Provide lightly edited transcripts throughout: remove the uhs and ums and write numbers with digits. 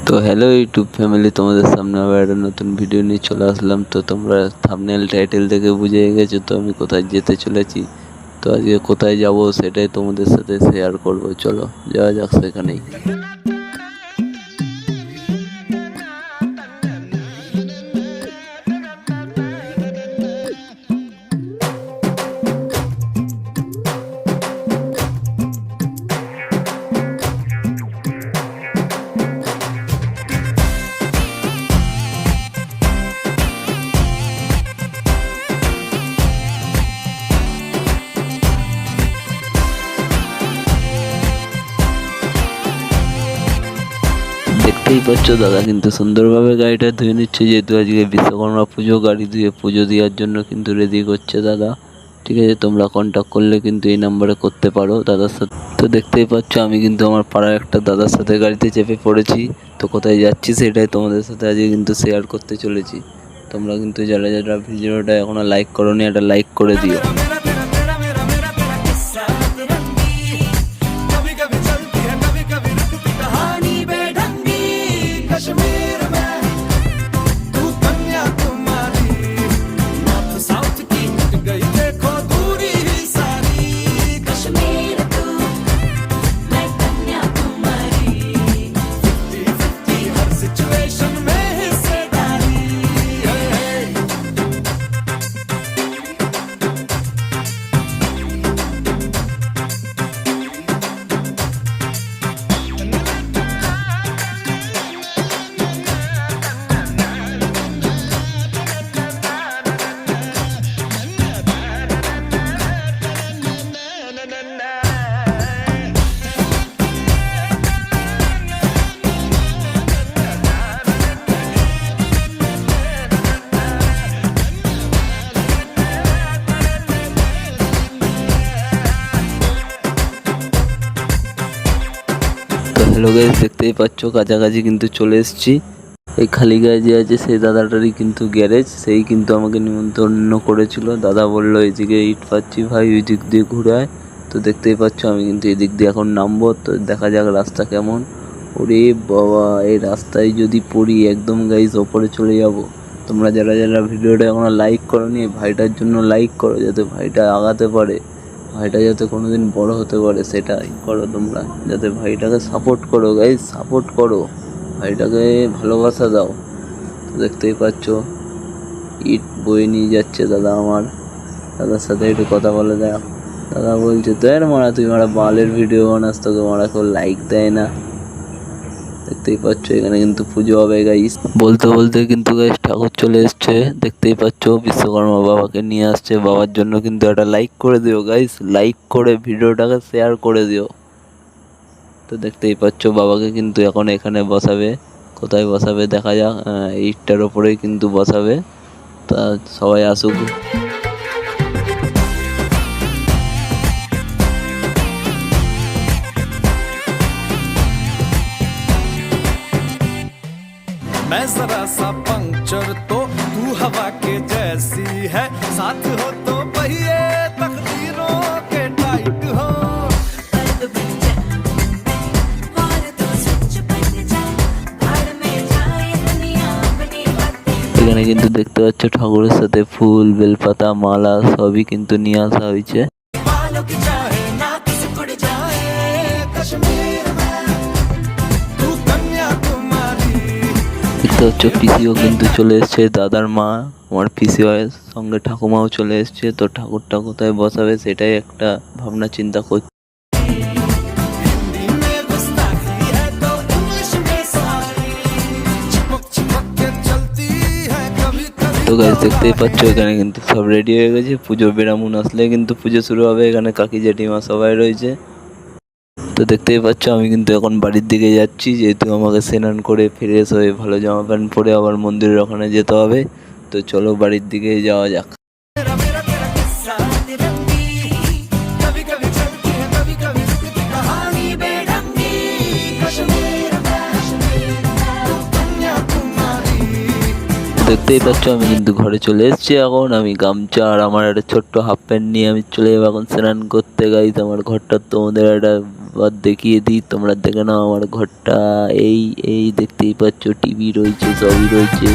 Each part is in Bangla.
তো হ্যালো ইউটিউব ফ্যামিলি, তোমাদের সামনে আবার একটা নতুন ভিডিও নিয়ে চলে আসলাম। তো তোমরা থাম্বনেল টাইটেল দেখে বুঝে গেছো তো আমি কোথায় যেতে চলেছি। তো আজকে কোথায় যাব সেটাই তোমাদের সাথে শেয়ার করব। চলো যাওয়া যাক সেখানেই। দেখতেই পাচ্ছ দাদা কিন্তু সুন্দরভাবে গাড়িটা ধুয়ে নিচ্ছে, যেহেতু আজকে বিশ্বকর্মা পুজো। গাড়ি ধুয়ে পুজো দেওয়ার জন্য কিন্তু রেডি করছে দাদা। ঠিক আছে, তোমরা কন্ট্যাক্ট করলে কিন্তু এই নাম্বারে করতে পারো দাদার সাথে। তো দেখতেই পাচ্ছ আমি কিন্তু আমার পাড়ার একটা দাদার সাথে গাড়িতে চেপে পড়েছি। তো কোথায় যাচ্ছি সেটাই তোমাদের সাথে আজকে কিন্তু শেয়ার করতে চলেছি। তোমরা কিন্তু যারা যারা ভিডিওটা এখনো লাইক করোনি, একটা লাইক করে দিও। তো হ্যালো গাইস, দেখতেই পাচ্ছ কাছাকাছি কিন্তু চলে এসেছি। এই খালি গায়ে যে আছে সেই দাদাটারই কিন্তু গ্যারেজ, সেই কিন্তু আমাকে নিমন্ত্রণ করেছিল। দাদা বললো এদিকে ইট পাচ্ছি ভাই, ওই দিক দিয়ে ঘুরায়। তো দেখতেই পাচ্ছ আমি কিন্তু এদিক দিয়ে এখন নামবো। তো দেখা যাক রাস্তা কেমন। ওরে বাবা, এই রাস্তায় যদি পড়ি একদম গাইস ওপরে চলে যাব। তোমরা যারা যারা ভিডিওটা এখনো লাইক করোনি, ভাইটার জন্য লাইক করো যাতে ভাইটা আগাতে পারে, ভাইটা যাতে কোনোদিন বড় হতে পারে সেটাই করো তোমরা। যাতে ভাইটাকে সাপোর্ট করো গাইস, সাপোর্ট করো, ভাইটাকে ভালোবাসা দাও। তো দেখতেই পাচ্ছ ইট বয়ে নিয়ে যাচ্ছে দাদা আমার। দাদার সাথে একটু কথা বলে দেখ। দাদা বলছে তোর মারা, তুই মারা বালের ভিডিও বানাস, তোকে মারা কেউ লাইক দেয় না। দেখতেই পাচ্ছ এখানে কিন্তু পুজো হবে গাইস। বলতে বলতে কিন্তু গাইস ঠাকুর চলে এসছে। দেখতেই পাচ্ছ বিশ্বকর্মা বাবাকে নিয়ে আসছে। বাবার জন্য কিন্তু একটা লাইক করে দিও গাইস, লাইক করে ভিডিওটাকে শেয়ার করে দিও। তো দেখতেই পাচ্ছ বাবাকে কিন্তু এখন এখানে বসাবে। কোথায় বসাবে দেখা যাক, ইটটার ওপরেই কিন্তু বসাবে। তা সবাই আসুক। मैं जरा सा पंक्चर तो तू हवा के जैसी है, साथ हो तो पहिए तकदीरों के टाइट हो। এখানে কিন্তু দেখতে পাচ্ছ ঠাকুরের সাথে ফুল, বেলপাতা, মালা সবই কিন্তু নিয়ে আসা হয়েছে। দেখতে পাচ্ছ পিসিও কিন্তু চলে এসছে, দাদার মা আমার পিসি হয়, সঙ্গে ঠাকুমাও চলে এসছে। তো ঠাকুরটা কোথায় বসাবে সেটাই একটা ভাবনা চিন্তা করছে। তো গাইস দেখতেই পাচ্ছ এখানে কিন্তু সব রেডি হয়ে গেছে। পুজো বেরামুন আসলে কিন্তু পুজো শুরু হবে। এখানে কাকি জেঠিমা সবাই রয়েছে। তো দেখতেই পাচ্ছ আমি কিন্তু এখন বাড়ির দিকে যাচ্ছি, যেহেতু আমাকে স্নান করে ফ্রেশ হয়ে ভালো জামা প্যান্ট পরে আবার মন্দিরের ওখানে যেতে হবে। তো চলো বাড়ির দিকে যাওয়া যাক। দেখতেই পাচ্ছ আমি কিন্তু ঘরে চলে এসেছি। এখন আমি গামছা আর আমার একটা ছোট্ট হাফ প্যান্ট নিয়ে আমি চলে যাবো এখন স্নান করতে। গাইস আমার ঘরটা তোমাদের একটা একবার দেখিয়ে দিই, তোমরা দেখে নাও আমার ঘরটা। এই এই দেখতেই পাচ্ছ, টিভি রয়েছে, সবই রয়েছে।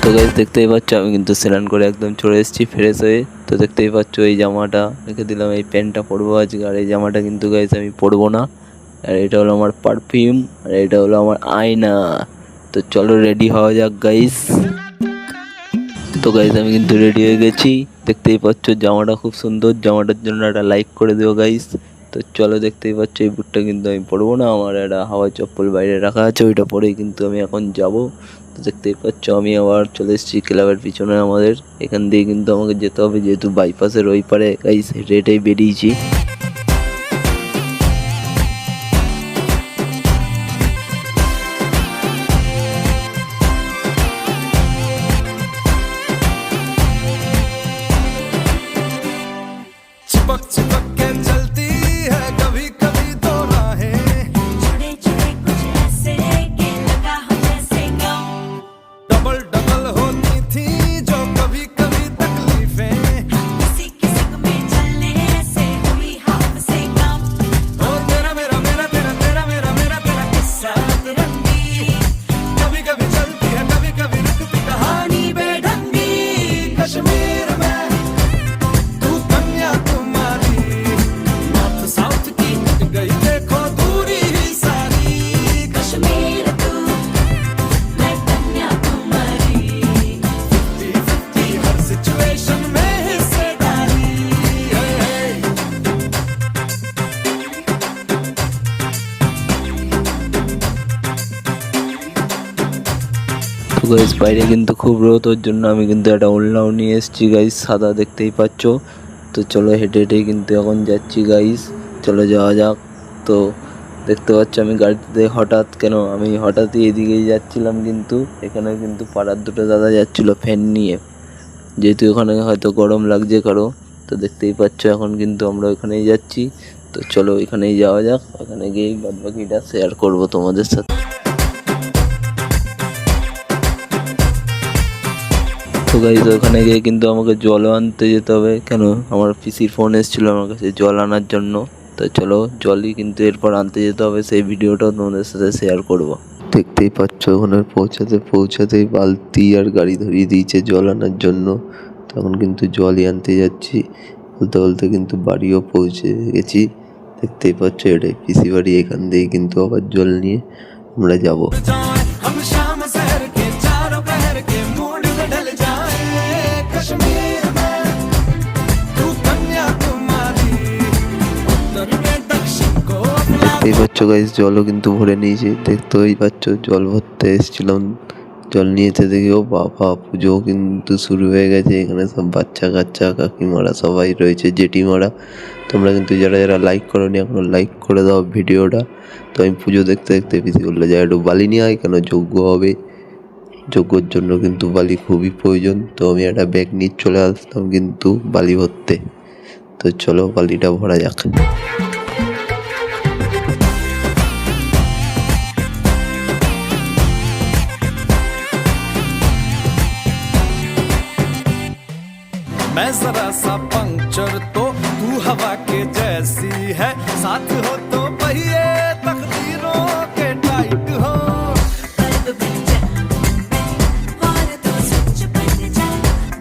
তো গাইস দেখতেই পাচ্ছ আমি কিন্তু স্নান করে একদম চলে এসেছি ফ্রেশ হয়ে। তো দেখতেই পাচ্ছ এই জামাটা রেখে দিলাম, এই প্যান্টটা পরবো আজকে। আর এই জামাটা কিন্তু গাইস আমি পরবো না। আর এটা হলো আমার পারফিউম, আর এটা হলো আমার আয়না। তো চলো রেডি হওয়া যাক গাইস। তো গাইস আমি কিন্তু রেডি হয়ে গেছি, দেখতেই পাচ্ছ জামাটা খুব সুন্দর। জামাটার জন্য একটা লাইক করে দিও গাইস। তো চলো, দেখতেই পাচ্ছ এই বুটটা কিন্তু আমি পরবো না, আমার একটা হাওয়া চপ্পল বাইরে রাখা আছে, ওইটা পরেই কিন্তু আমি এখন যাব। তো দেখতেই পাচ্ছ আমি আবার চলে এসেছি ক্লাবের পিছনে আমাদের। এখান দিয়ে কিন্তু আমাকে যেতে হবে, যেহেতু বাইপাসের ওই পারে গাইস হেঁটে হেঁটেই বেরিয়েছি। चिपक चिपक के चलती है कभी कभी दो राहें, जुड़े जुड़े कुछ ऐसे कि लगा हो जैसे गाँव। डबल डबल होती थी जो कभी कभी तकलीफें। किसी किसी में चलने से हुई हमसे कम। ओ तेरा मेरा मेरा तेरा तेरा मेरा मेरा तेरा किस्सा रंगी कभी कभी चलती है कभी कभी रुकती कहानी बेढंगी। कश्मीर में तू कन्याकुमारी, नॉर्थ साउथ की गई देखो दूरी ही सारी। कश्मीर तू मैं कन्याकुमारी। 50-50 हर सिचुएशन में हिस्सेदारी। हे, हे। তো গাইস বাইরে কিন্তু খুব রোদ, ওর জন্য আমি কিন্তু একটা ওড়নাও নিয়ে এসেছি গাইস, সাদা, দেখতেই পাচ্ছ। তো চলো হেঁটে হেঁটেই কিন্তু এখন যাচ্ছি গাইস, চলো যাওয়া যাক। তো দেখতে পাচ্ছ আমি গাড়িতে আমি হঠাৎই এদিকেই যাচ্ছিলাম, কিন্তু এখানে কিন্তু পাড়ার দুটো দাদা যাচ্ছিল ফ্যান নিয়ে, যেহেতু ওখানে হয়তো গরম লাগছে কারো। তো দেখতেই পাচ্ছ এখন কিন্তু আমরা ওখানেই যাচ্ছি। তো চলো এখানেই যাওয়া যাক, ওখানে গিয়েই বাদ বাকিটা শেয়ার করবো তোমাদের সাথে। তো গাইজ ওখানে গিয়ে কিন্তু আমাকে জলও আনতে যেতে হবে, কেন আমার পিসির ফোন এসেছিলো আমার কাছে জল আনার জন্য। তো চলো জলই কিন্তু এরপর আনতে যেতে হবে, সেই ভিডিওটাও তোমাদের সাথে শেয়ার করব। দেখতেই পাচ্ছ ওখানে পৌঁছাতেই বালতি আর গাড়ি ধরিয়ে দিয়েছে জল আনার জন্য। তখন কিন্তু জলই আনতে যাচ্ছি, বলতে বলতে কিন্তু বাড়িও পৌঁছে গেছি। দেখতেই পাচ্ছ এটাই পিসি বাড়ি, এখান দিয়ে কিন্তু আবার জল নিয়ে আমরা যাব। जाएं हम शाम शहर के चारों पहर के मूड में ढल जाए। कश्मीर में तू कन्याकुमारी, उत्तर में दक्षिण को अपना। দেখতেই পাচ্ছ গাইস জলও কিন্তু ভরে নিয়েছি, দেখতেই পাচ্ছ জল ভরতে এসেছিলাম, জল নিয়েতে দেখি ও বাবা পুজোও কিন্তু শুরু হয়ে গেছে। এখানে সব বাচ্চা কাচ্চা কাকিমারা সবাই রয়েছে, জেঠিমারা। তোমরা কিন্তু যারা যারা লাইক করোনি এখনো লাইক করে দাও ভিডিওটা। তো আমি পুজো দেখতে দেখতে পিসি বললো যা একটু বালি নিয়ে আয়, কেন যজ্ঞ হবে, যজ্ঞর জন্য কিন্তু বালি খুবই প্রয়োজন। তো আমি একটা ব্যাগ নিয়ে চলে আসলাম কিন্তু বালি ভরতে। তো চলো বালিটা ভরা যাক। मैं जरा सा पंक्चर तो तू हवा के जैसी है, साथ हो तो पहिए तकदीरों के टाइट हो। कल्ब बन जाए और तो सच बन जाए,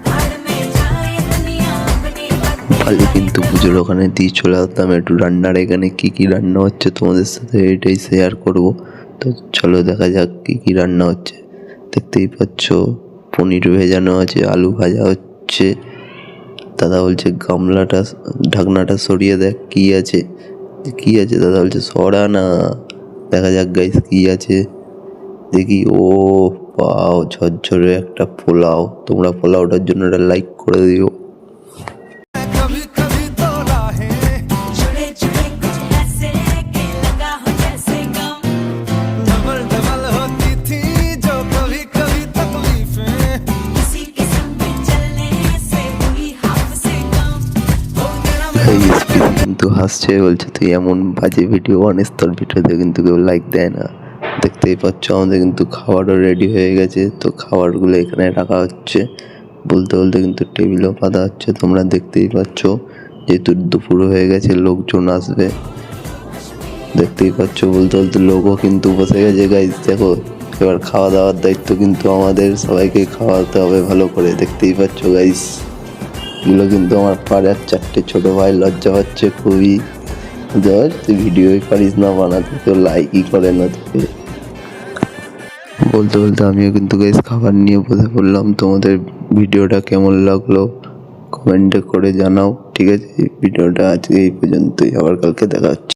भाड़ में जाए दुनिया अपनी बातें। বালি কিন্তু পুজোর ওখানে দিয়ে চলে আসলাম। একটু রান্নার এখানে কি কি রান্না হচ্ছে তোমাদের সাথে এটাই শেয়ার করব। তো চলো দেখা যাক কি কি রান্না হচ্ছে। দেখতেই পাচ্ছ পনির ভেজানো আছে, আলু ভাজা হচ্ছে। দাদা বলছে গামলাটা ঢাকনাটা সরিয়ে দেখ কি আছে, কি আছে দাদা বলছে সরা না। দেখা যাক গাইস কি আছে দেখি। ও পাও ঝরঝরে একটা পোলাও, তোমরা পোলাওটার জন্য একটা লাইক করে দিও। कभी कभी तो राहें, जुड़े जुड़े कुछ ऐसे कि लगा हो जैसे गाँव। डबल डबल होती थी जो कभी कभी तकलीफें। किसी किस्म में चलने से हुई हमसे कम। ओ तेरा मेरा গাইস পিসি কিন্তু হাসছে, বলছে তুই এমন বাজে ভিডিও বানিস তোর ভিডিওতে কিন্তু কেউ লাইক দেয় না। দেখতেই পাচ্ছ আমাদের কিন্তু খাবারও রেডি হয়ে গেছে। তো খাবারগুলো এখানে রাখা হচ্ছে। বলতে বলতে কিন্তু টেবিলও পাতা হচ্ছে, তোমরা দেখতেই পাচ্ছ। যেহেতু দুপুর হয়ে গেছে, লোকজন আসবে, দেখতেই পাচ্ছ। বলতে বলতে লোকও কিন্তু বসে গেছে গাইস, দেখো। এবার খাওয়া দাওয়ার দায়িত্ব কিন্তু আমাদের, সবাইকে খাওয়াতে হবে ভালো করে, দেখতেই পাচ্ছ গাইস। এগুলো কিন্তু আমার পাড়ার 4টে ছোট ভাই, লজ্জা পাচ্ছে খুবই। ধর তুই ভিডিওই পারিস না বানাতে, কেউ লাইকই করে না তোকে। বলতে বলতে আমিও কিন্তু গাইস খাবার নিয়ে বসে পড়লাম। তোমাদের ভিডিওটা কেমন লাগলো কমেন্টে করে জানাও, ঠিক আছে? ভিডিওটা আজকে এই পর্যন্তই, আবার কালকে দেখা হচ্ছে।